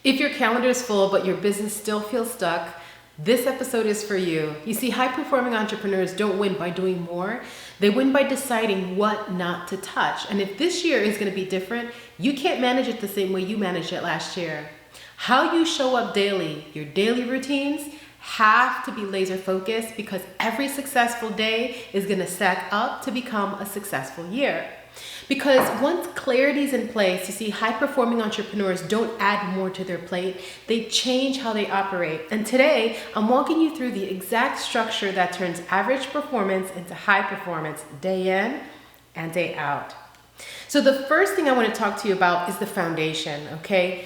If your calendar is full but your business still feels stuck, this episode is for you. You see, high-performing entrepreneurs don't win by doing more. They win by deciding what not to touch. And if this year is going to be different, you can't manage it the same way you managed it last year. How you show up daily, your daily routines, have to be laser focused because every successful day is going to stack up to become a successful year. Because once clarity is in place, you see, high-performing entrepreneurs don't add more to their plate. They change how they operate. And today, I'm walking you through the exact structure that turns average performance into high performance day in and day out. So the first thing I want to talk to you about is the foundation, okay?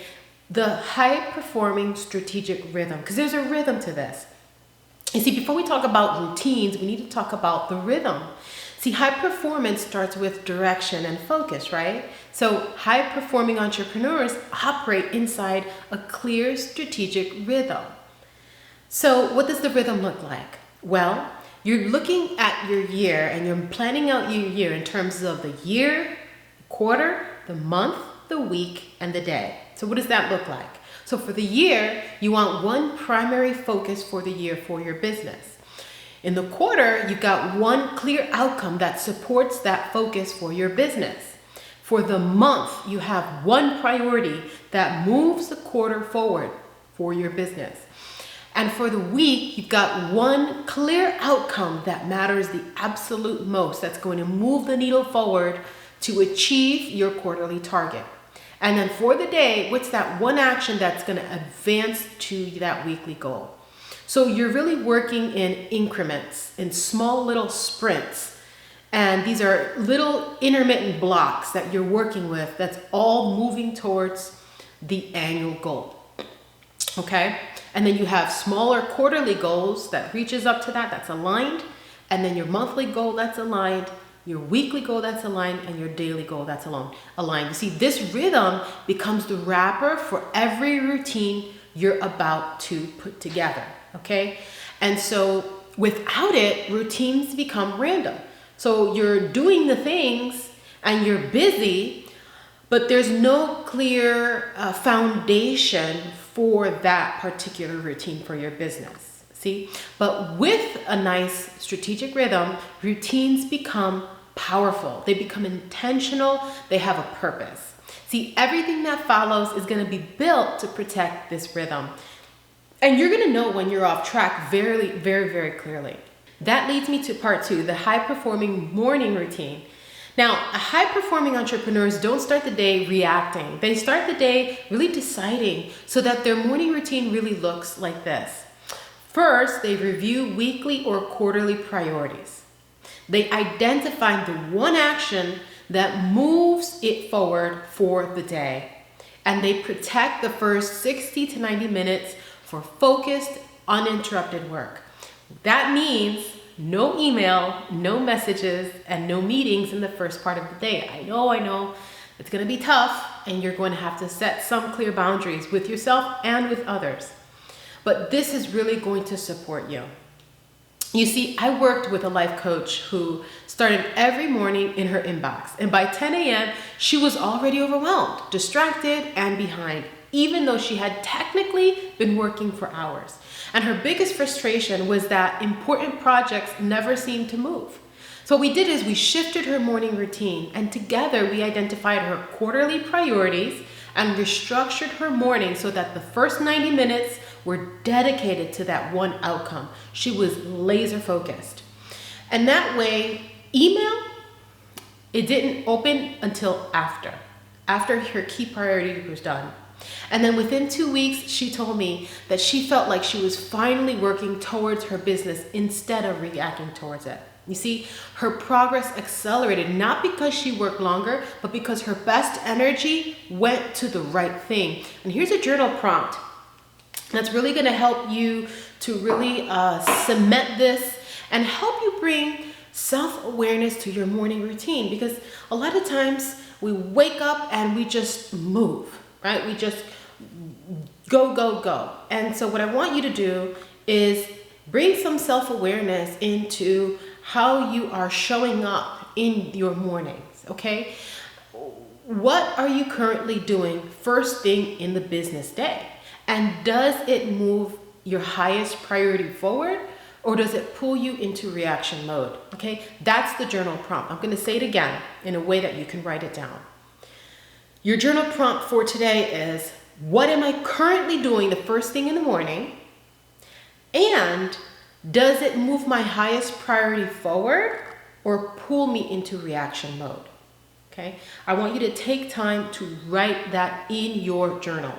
The high-performing strategic rhythm, because there's a rhythm to this. You see, before we talk about routines, we need to talk about the rhythm. See, high performance starts with direction and focus, right? So high-performing entrepreneurs operate inside a clear strategic rhythm. So what does the rhythm look like? Well, you're looking at your year and you're planning out your year in terms of the year, quarter, the month, the week, and the day. So what does that look like? So for the year, you want one primary focus for the year for your business. In the quarter, you've got one clear outcome that supports that focus for your business. For the month, you have one priority that moves the quarter forward for your business. And for the week, you've got one clear outcome that matters the absolute most, that's going to move the needle forward to achieve your quarterly target. And then for the day, what's that one action that's going to advance to that weekly goal? So you're really working in increments, in small little sprints. And these are little intermittent blocks that you're working with that's all moving towards the annual goal. Okay? And then you have smaller quarterly goals that reaches up to that, that's aligned. And then your monthly goal that's aligned, your weekly goal that's aligned, and your daily goal that's aligned. You see, this rhythm becomes the wrapper for every routine you're about to put together. Okay? And so without it, routines become random. So you're doing the things and you're busy, but there's no clear foundation for that particular routine for your business. See? But with a nice strategic rhythm, routines become powerful. They become intentional. They have a purpose. See, everything that follows is going to be built to protect this rhythm. And you're going to know when you're off track very, very, very clearly. That leads me to part 2, the high-performing morning routine. Now, high-performing entrepreneurs don't start the day reacting. They start the day really deciding so that their morning routine really looks like this. First, they review weekly or quarterly priorities. They identify the one action that moves it forward for the day. And they protect the first 60 to 90 minutes for focused, uninterrupted work. That means no email, no messages, and no meetings in the first part of the day. I know, it's gonna be tough, and you're going to have to set some clear boundaries with yourself and with others. But this is really going to support you. You see, I worked with a life coach who started every morning in her inbox, and by 10 a.m., she was already overwhelmed, distracted, and behind, even though she had technically been working for hours. And her biggest frustration was that important projects never seemed to move. So what we did is we shifted her morning routine, and together we identified her quarterly priorities and restructured her morning so that the first 90 minutes were dedicated to that one outcome. She was laser focused. And that way, email, it didn't open until after her key priority was done. And then within 2 weeks, she told me that she felt like she was finally working towards her business instead of reacting towards it. You see, her progress accelerated, not because she worked longer, but because her best energy went to the right thing. And here's a journal prompt that's really going to help you to really cement this and help you bring self-awareness to your morning routine. Because a lot of times we wake up and we just move, right? We just go. And so what I want you to do is bring some self-awareness into how you are showing up in your mornings, okay? What are you currently doing first thing in the business day? And does it move your highest priority forward, or does it pull you into reaction mode? Okay, that's the journal prompt. I'm going to say it again in a way that you can write it down. Your journal prompt for today is, what am I currently doing the first thing in the morning? And does it move my highest priority forward or pull me into reaction mode? Okay, I want you to take time to write that in your journal.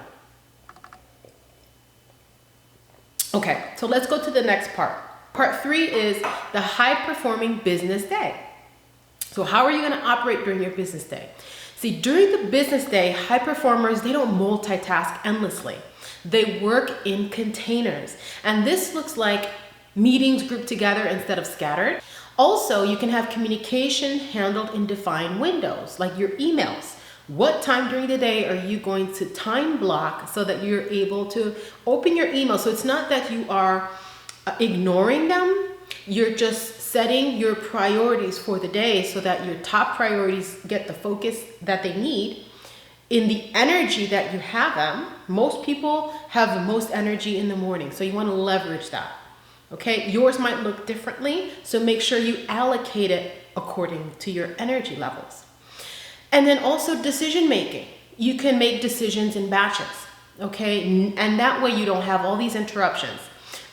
Okay, so let's go to the next part. Part 3 is the high-performing business day. So how are you going to operate during your business day? See, during the business day, high performers, they don't multitask endlessly. They work in containers. And this looks like meetings grouped together instead of scattered. Also, you can have communication handled in defined windows, like your emails. What time during the day are you going to time block so that you're able to open your email? So it's not that you are ignoring them, you're just setting your priorities for the day so that your top priorities get the focus that they need in the energy that you have them. Most people have the most energy in the morning, so you want to leverage that. Okay, yours might look differently, so make sure you allocate it according to your energy levels. And then also decision making. You can make decisions in batches, okay? And that way you don't have all these interruptions.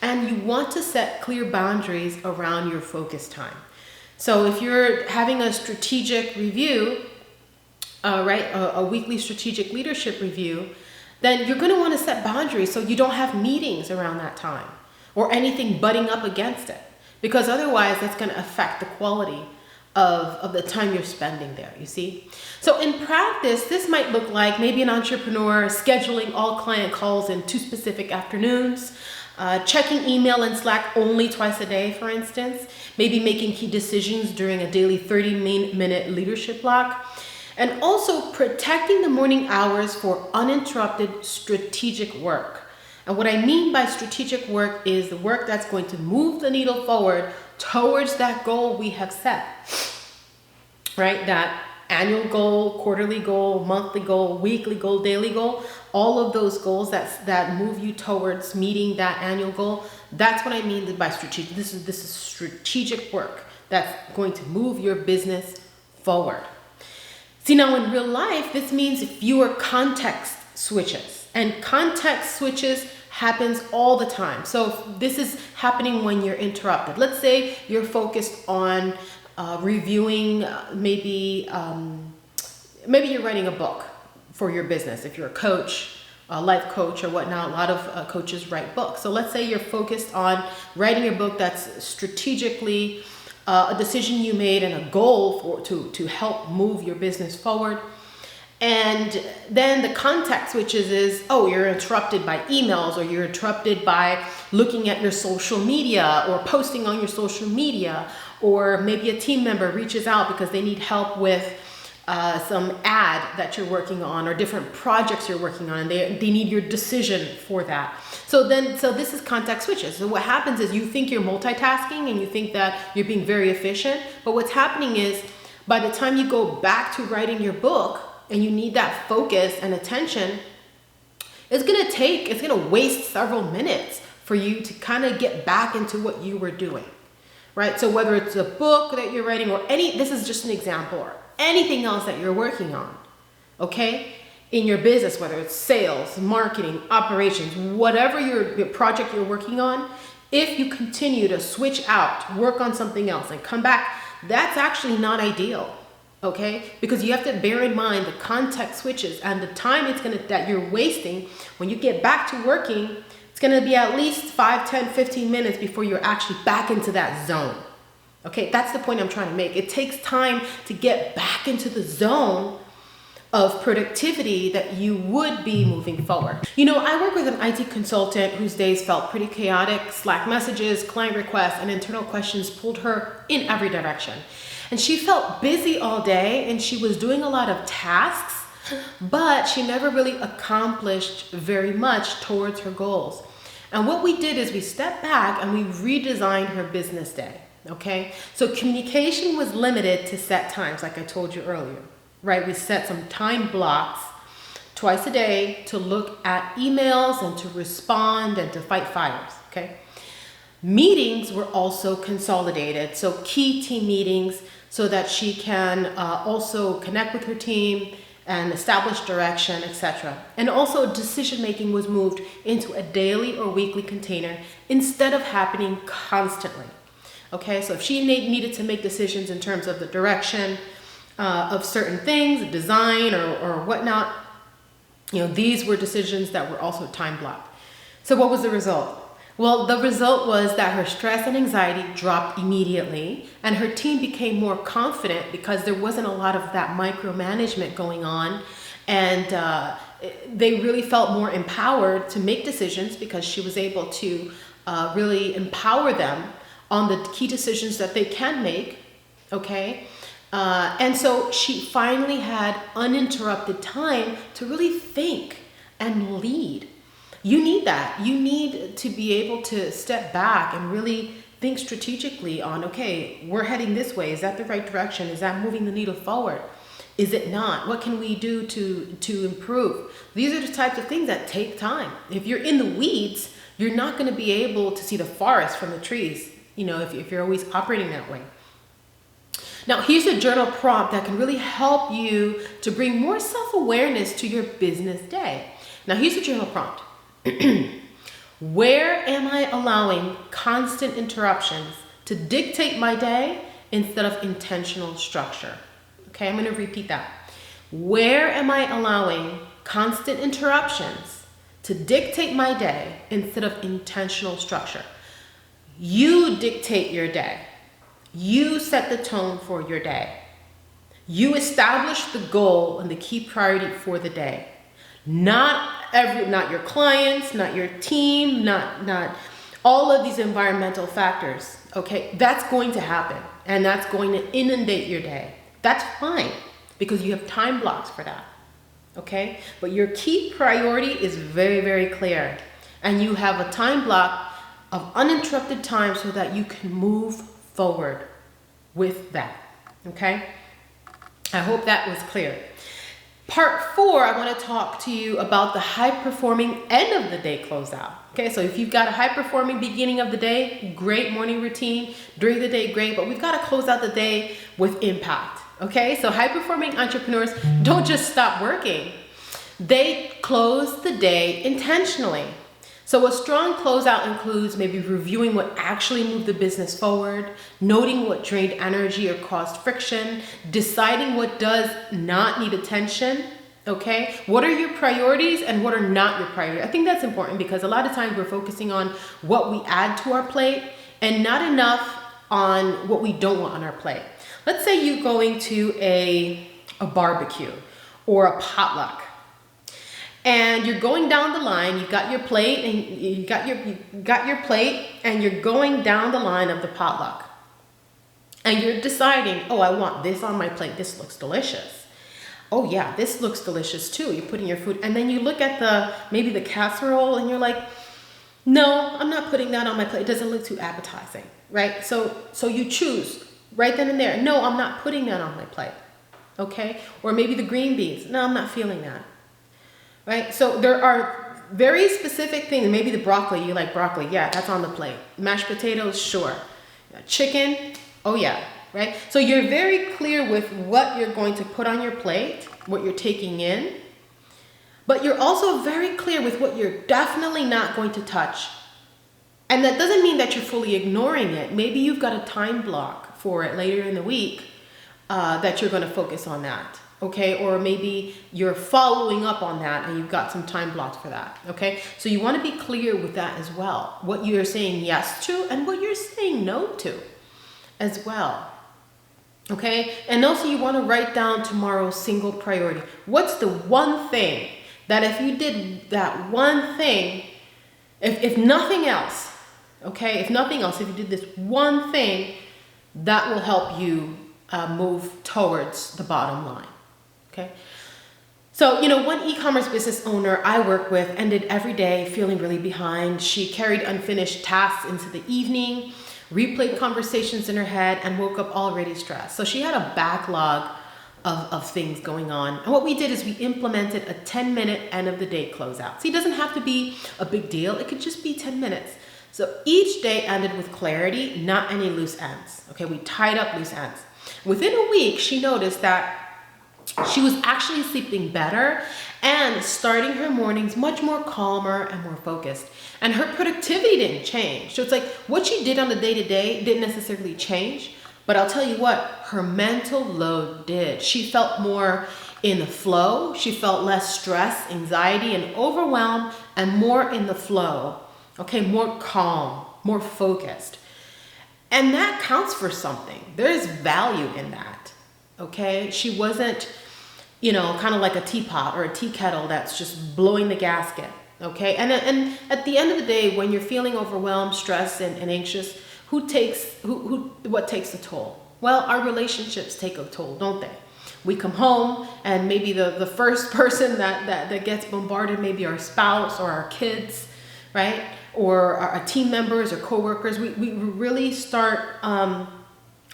And you want to set clear boundaries around your focus time. So if you're having a strategic review, a weekly strategic leadership review, then you're going to want to set boundaries so you don't have meetings around that time or anything butting up against it, because otherwise that's going to affect the quality of the time you're spending there, you see? So in practice, this might look like maybe an entrepreneur scheduling all client calls in 2 specific afternoons, checking email and Slack only twice a day, for instance, maybe making key decisions during a daily 30-minute leadership block, and also protecting the morning hours for uninterrupted strategic work. And what I mean by strategic work is the work that's going to move the needle forward towards that goal we have set, right? That annual goal, quarterly goal, monthly goal, weekly goal, daily goal, all of those goals that move you towards meeting that annual goal. That's what I mean by strategic. This is strategic work that's going to move your business forward. See, now in real life, this means fewer context switches, and context switches happens all the time. So this is happening when you're interrupted. Let's say you're focused on reviewing, maybe you're writing a book for your business. If you're a coach, a life coach or whatnot, a lot of coaches write books. So let's say you're focused on writing a book that's strategically a decision you made and a goal to help move your business forward. And then the context switches is, you're interrupted by emails, or you're interrupted by looking at your social media or posting on your social media, or maybe a team member reaches out because they need help with some ad that you're working on or different projects you're working on, and they need your decision for that. So this is context switches. So what happens is you think you're multitasking and you think that you're being very efficient, but what's happening is by the time you go back to writing your book, and you need that focus and attention, it's gonna waste several minutes for you to kind of get back into what you were doing, right? So whether it's a book that you're writing or this is just an example, or anything else that you're working on, okay? In your business, whether it's sales, marketing, operations, whatever your project you're working on, if you continue to switch out, work on something else and come back, that's actually not ideal. Okay, because you have to bear in mind the context switches and the time that you're wasting when you get back to working. It's going to be at least 5, 10, 15 minutes before you're actually back into that zone. Okay, that's the point I'm trying to make. It takes time to get back into the zone of productivity that you would be moving forward. You know, I work with an IT consultant whose days felt pretty chaotic. Slack messages, client requests, and internal questions pulled her in every direction. And she felt busy all day and she was doing a lot of tasks, but she never really accomplished very much towards her goals. And what we did is we stepped back and we redesigned her business day, okay? So communication was limited to set times, like I told you earlier. right? We set some time blocks twice a day to look at emails and to respond and to fight fires, okay? Meetings were also consolidated, so key team meetings so that she can also connect with her team and establish direction, etc. And also decision making was moved into a daily or weekly container instead of happening constantly. Okay, so if she needed to make decisions in terms of the direction of certain things, design or whatnot, these were decisions that were also time blocked. So what was the result? Well, the result was that her stress and anxiety dropped immediately, and her team became more confident because there wasn't a lot of that micromanagement going on, and they really felt more empowered to make decisions because she was able to really empower them on the key decisions that they can make, okay? And so she finally had uninterrupted time to really think and lead. You need that. You need to be able to step back and really think strategically on, okay, we're heading this way. Is that the right direction? Is that moving the needle forward? Is it not? What can we do to improve? These are the types of things that take time. If you're in the weeds, you're not going to be able to see the forest from the trees, if you're always operating that way. Now, here's a journal prompt that can really help you to bring more self-awareness to your business day. Now, here's a journal prompt. Where am I allowing constant interruptions to dictate my day instead of intentional structure? Okay, I'm going to repeat that. Where am I allowing constant interruptions to dictate my day instead of intentional structure? You dictate your day. You set the tone for your day. You establish the goal and the key priority for the day. Not your clients, not your team, not all of these environmental factors, okay? That's going to happen, and that's going to inundate your day. That's fine, because you have time blocks for that, okay? But your key priority is very, very clear, and you have a time block of uninterrupted time so that you can move forward with that, okay? I hope that was clear. Part 4, I want to talk to you about the high-performing end of the day closeout. Okay, so if you've got a high-performing beginning of the day, great morning routine, during the day, great, but we've got to close out the day with impact. Okay, so high-performing entrepreneurs don't just stop working. They close the day intentionally. So a strong closeout includes maybe reviewing what actually moved the business forward, noting what drained energy or caused friction, deciding what does not need attention, okay? What are your priorities and what are not your priorities? I think that's important because a lot of times we're focusing on what we add to our plate and not enough on what we don't want on our plate. Let's say you're going to a barbecue or a potluck. And you're going down the line, you've got your plate and you got your plate and you're going down the line of the potluck. And you're deciding, oh, I want this on my plate. This looks delicious. Oh yeah, this looks delicious too. You're putting your food, and then you look at maybe the casserole and you're like, no, I'm not putting that on my plate. It doesn't look too appetizing, right? So you choose right then and there. No, I'm not putting that on my plate, okay? Or maybe the green beans. No, I'm not feeling that. Right? So there are very specific things. Maybe the broccoli, you like broccoli. Yeah, that's on the plate. Mashed potatoes, sure. Chicken, oh yeah, right? So you're very clear with what you're going to put on your plate, what you're taking in, but you're also very clear with what you're definitely not going to touch. And that doesn't mean that you're fully ignoring it. Maybe you've got a time block for it later in the week that you're going to focus on that. Okay, or maybe you're following up on that and you've got some time blocks for that, okay? So you want to be clear with that as well, what you're saying yes to and what you're saying no to as well, okay? And also you want to write down tomorrow's single priority. What's the one thing that if you did that one thing, if nothing else, okay, if you did this one thing, that will help you move towards the bottom line. Okay. So, one e-commerce business owner I work with ended every day feeling really behind. She carried unfinished tasks into the evening, replayed conversations in her head, and woke up already stressed. So she had a backlog of things going on. And what we did is we implemented a 10-minute end of the day closeout. See, it doesn't have to be a big deal. It could just be 10 minutes. So each day ended with clarity, not any loose ends. Okay, we tied up loose ends. Within a week, she noticed that she was actually sleeping better and starting her mornings much more calmer and more focused. And her productivity didn't change. So it's like what she did on the day-to-day didn't necessarily change. But I'll tell you what, her mental load did. She felt more in the flow. She felt less stress, anxiety, and overwhelm, and more in the flow. Okay, more calm, more focused. And that counts for something. There's value in that. Okay, she wasn't, kind of like a teapot or a tea kettle that's just blowing the gasket. Okay, and at the end of the day, when you're feeling overwhelmed, stressed, and anxious, what takes the toll? Well, our relationships take a toll, don't they? We come home and maybe the first person that gets bombarded, maybe our spouse or our kids, right? Or our team members or coworkers. We really start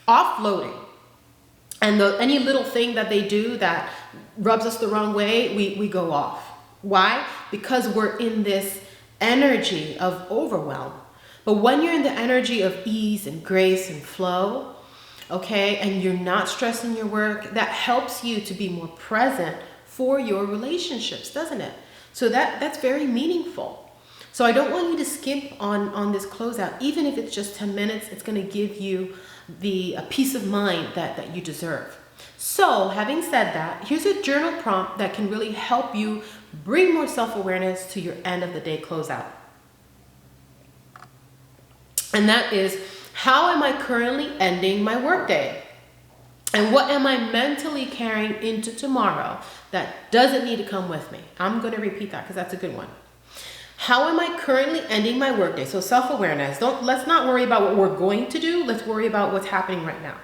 offloading. And any little thing that they do that rubs us the wrong way, we go off. Why? Because we're in this energy of overwhelm. But when you're in the energy of ease and grace and flow, okay, and you're not stressing your work, that helps you to be more present for your relationships, doesn't it? So that's very meaningful. So I don't want you to skip on this closeout. Even if it's just 10 minutes, it's going to give you the peace of mind that you deserve. So having said that, here's a journal prompt that can really help you bring more self-awareness to your end of the day closeout. And that is, how am I currently ending my workday? And what am I mentally carrying into tomorrow that doesn't need to come with me? I'm going to repeat that because that's a good one. How am I currently ending my workday? So self-awareness. Let's not worry about what we're going to do. Let's worry about what's happening right now.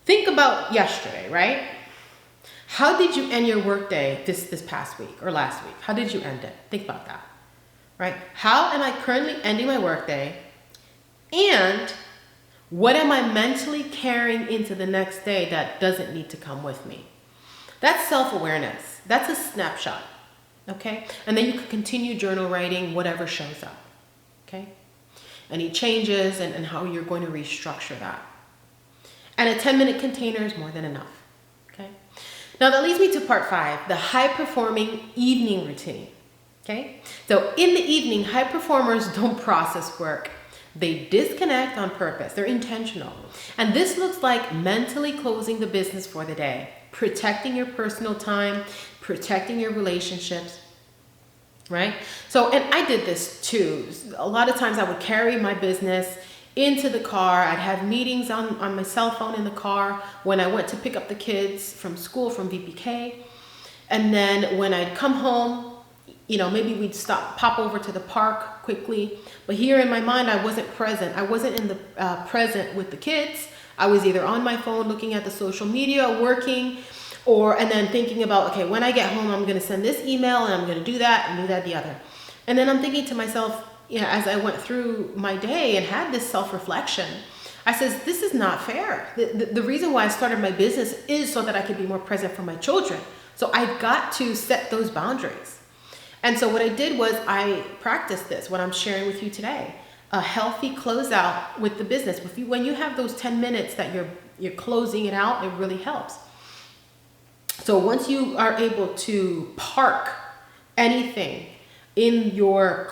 Think about yesterday, right? How did you end your workday this past week or last week? How did you end it? Think about that, right? How am I currently ending my workday? And what am I mentally carrying into the next day that doesn't need to come with me? That's self-awareness. That's a snapshot. Okay? And then you can continue journal writing, whatever shows up. Okay? Any changes and how you're going to restructure that. And a 10-minute container is more than enough. Okay? Now that leads me to part 5, the high-performing evening routine. Okay? So in the evening, high performers don't process work. They disconnect on purpose. They're intentional. And this looks like mentally closing the business for the day, protecting your personal time, protecting your relationships, right? So, and I did this too. A lot of times I would carry my business into the car. I'd have meetings on my cell phone in the car when I went to pick up the kids from school, from VPK. And then when I'd come home, maybe we'd pop over to the park quickly. But here in my mind, I wasn't present. I wasn't in the present with the kids. I was either on my phone looking at the social media, working, and then thinking about, okay, when I get home, I'm going to send this email and I'm going to do that and do that, the other. And then I'm thinking to myself, as I went through my day and had this self-reflection, I says, this is not fair. The reason why I started my business is so that I could be more present for my children. So I got to set those boundaries. And so what I did was I practiced this, what I'm sharing with you today, a healthy closeout with the business. When you have those 10 minutes that you're closing it out, it really helps. So once you are able to park anything in your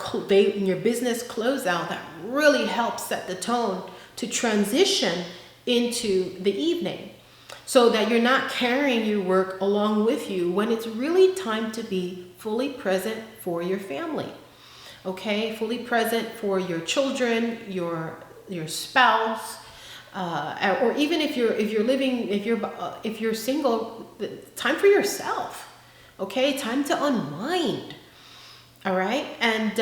business closeout, that really helps set the tone to transition into the evening, so that you're not carrying your work along with you when it's really time to be fully present for your family. Okay, fully present for your children, your spouse, or even if you're single, time for yourself. Okay, time to unwind. All right, and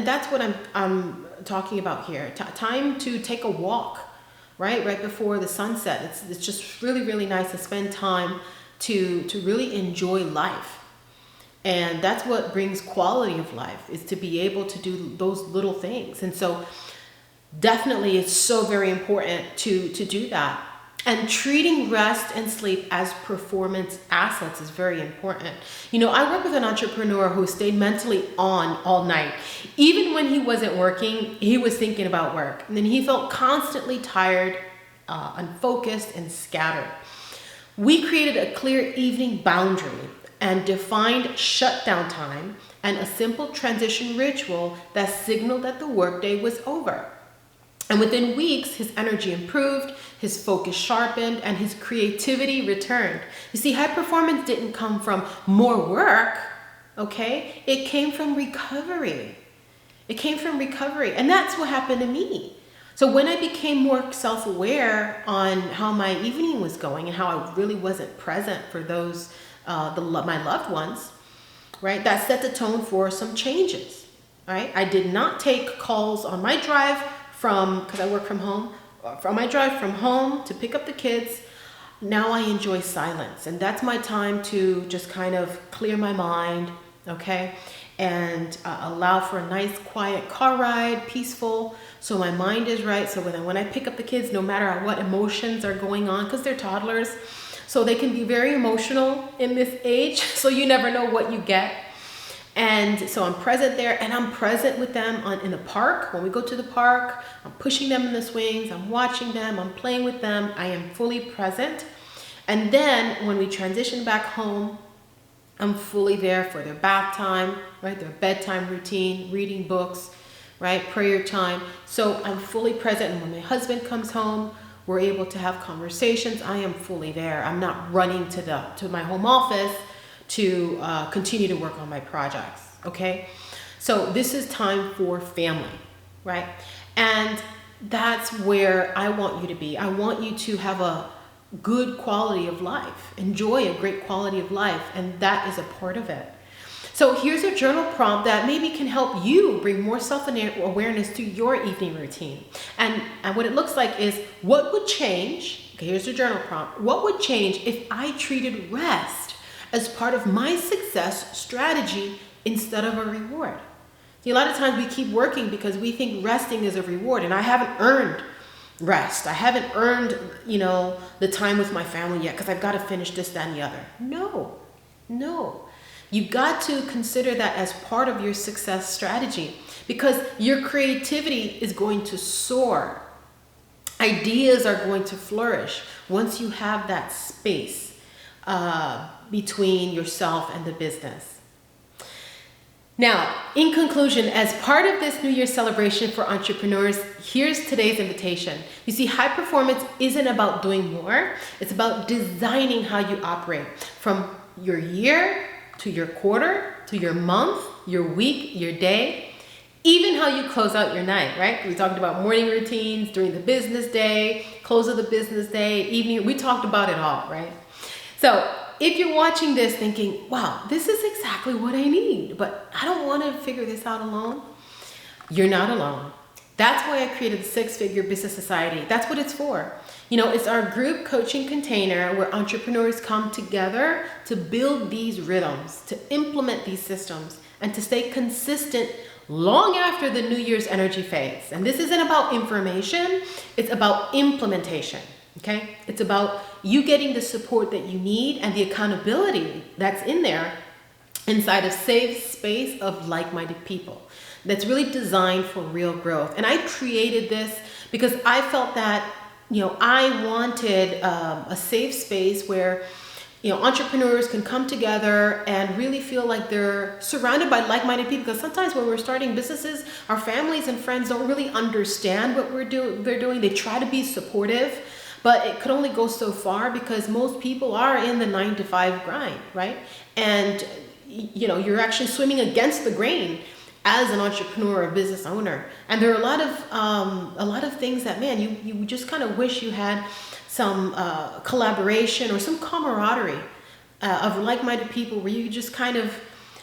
that's what I'm talking about here. Time to take a walk. Right before the sunset. It's just really, really nice to spend time to really enjoy life. And that's what brings quality of life, is to be able to do those little things. And so definitely it's so very important to do that. And treating rest and sleep as performance assets is very important. You know, I work with an entrepreneur who stayed mentally on all night. Even when he wasn't working, he was thinking about work. And then he felt constantly tired, unfocused, and scattered. We created a clear evening boundary and defined shutdown time and a simple transition ritual that signaled that the workday was over. And within weeks, his energy improved, his focus sharpened, and his creativity returned. You see, high performance didn't come from more work, okay? It came from recovery. It came from recovery. And that's what happened to me. So when I became more self-aware on how my evening was going and how I really wasn't present for those, my loved ones, right? That set the tone for some changes, right? I did not take calls on my drive because I work from home, from my drive from home to pick up the kids. Now I enjoy silence, and that's my time to just kind of clear my mind, okay? And allow for a nice quiet car ride, peaceful, so my mind is right. So when I pick up the kids, no matter what emotions are going on, because they're toddlers, so they can be very emotional in this age, so you never know what you get. And so I'm present there, and I'm present with them in the park. When we go to the park, I'm pushing them in the swings, I'm watching them, I'm playing with them. I am fully present. And then when we transition back home, I'm fully there for their bath time, right? Their bedtime routine, reading books, right? Prayer time. So I'm fully present. And when my husband comes home, we're able to have conversations. I am fully there. I'm not running to my home office to continue to work on my projects, okay? So this is time for family, right? And that's where I want you to be. I want you to have a good quality of life, enjoy a great quality of life, and that is a part of it. So here's a journal prompt that maybe can help you bring more self-awareness to your evening routine. And what it looks like is, what would change, okay, here's the journal prompt, what would change if I treated rest as part of my success strategy instead of a reward? See, a lot of times we keep working because we think resting is a reward, and I haven't earned rest. I haven't earned, the time with my family yet because I've got to finish this, that, and the other. No. You've got to consider that as part of your success strategy, because your creativity is going to soar. Ideas are going to flourish once you have that space between yourself and the business. Now, in conclusion, as part of this New Year's celebration for entrepreneurs, here's today's invitation. You see, high performance isn't about doing more. It's about designing how you operate, from your year to your quarter to your month, your week, your day, even how you close out your night, right? We talked about morning routines during the business day, close of the business day, evening. We talked about it all, right? So if you're watching this thinking, wow, this is exactly what I need, but I don't want to figure this out alone, you're not alone. That's why I created the Six Figure Business Society. That's what it's for. It's our group coaching container where entrepreneurs come together to build these rhythms, to implement these systems, and to stay consistent long after the New Year's energy fades. And this isn't about information, it's about implementation. Okay? It's about you getting the support that you need and the accountability that's in there inside a safe space of like-minded people that's really designed for real growth. And I created this because I felt that, I wanted a safe space where, entrepreneurs can come together and really feel like they're surrounded by like-minded people. Because sometimes when we're starting businesses, our families and friends don't really understand what they're doing. They try to be supportive, but it could only go so far because most people are in the 9-to-5 grind, right? And you're actually swimming against the grain as an entrepreneur or business owner. And there are a lot of things that, man, you just kind of wish you had some collaboration or some camaraderie of like-minded people where you just kind of,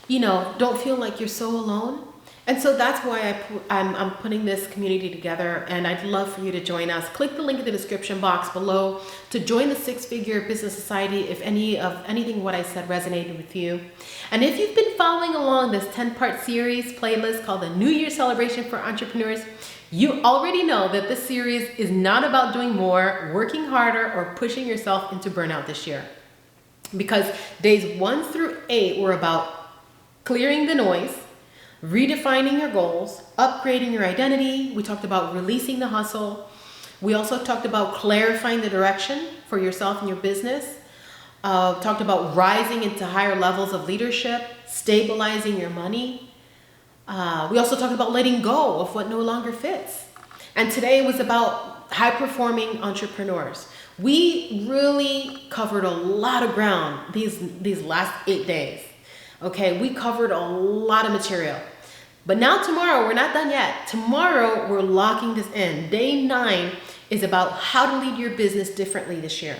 don't feel like you're so alone. And so that's why I'm putting this community together, and I'd love for you to join us. Click the link in the description box below to join the Six Figure Business Society if anything what I said resonated with you. And if you've been following along this 10-part series playlist called the New Year Celebration for Entrepreneurs, You already know that this series is not about doing more, working harder, or pushing yourself into burnout this year. Because days 1 through 8 were about clearing the noise, redefining your goals, upgrading your identity. We talked about releasing the hustle. We also talked about clarifying the direction for yourself and your business. Talked about rising into higher levels of leadership, stabilizing your money. We also talked about letting go of what no longer fits. And today was about high-performing entrepreneurs. We really covered a lot of ground these last 8 days. Okay, we covered a lot of material. But now tomorrow, we're not done yet. Tomorrow, we're locking this in. Day 9 is about how to lead your business differently this year.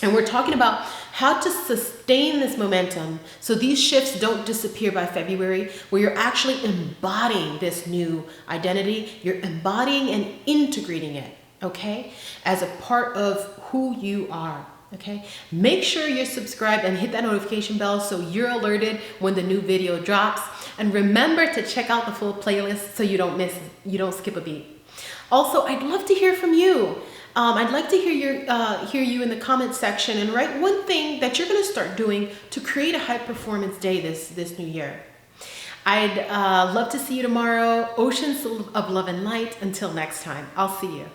And we're talking about how to sustain this momentum so these shifts don't disappear by February, where you're actually embodying this new identity. You're embodying and integrating it, okay, as a part of who you are, okay? Make sure you're subscribed and hit that notification bell so you're alerted when the new video drops. And remember to check out the full playlist so you don't skip a beat. Also, I'd love to hear from you. I'd like to hear you in the comments section and write one thing that you're going to start doing to create a high performance day this new year. I'd love to see you tomorrow. Oceans of love and light. Until next time, I'll see you.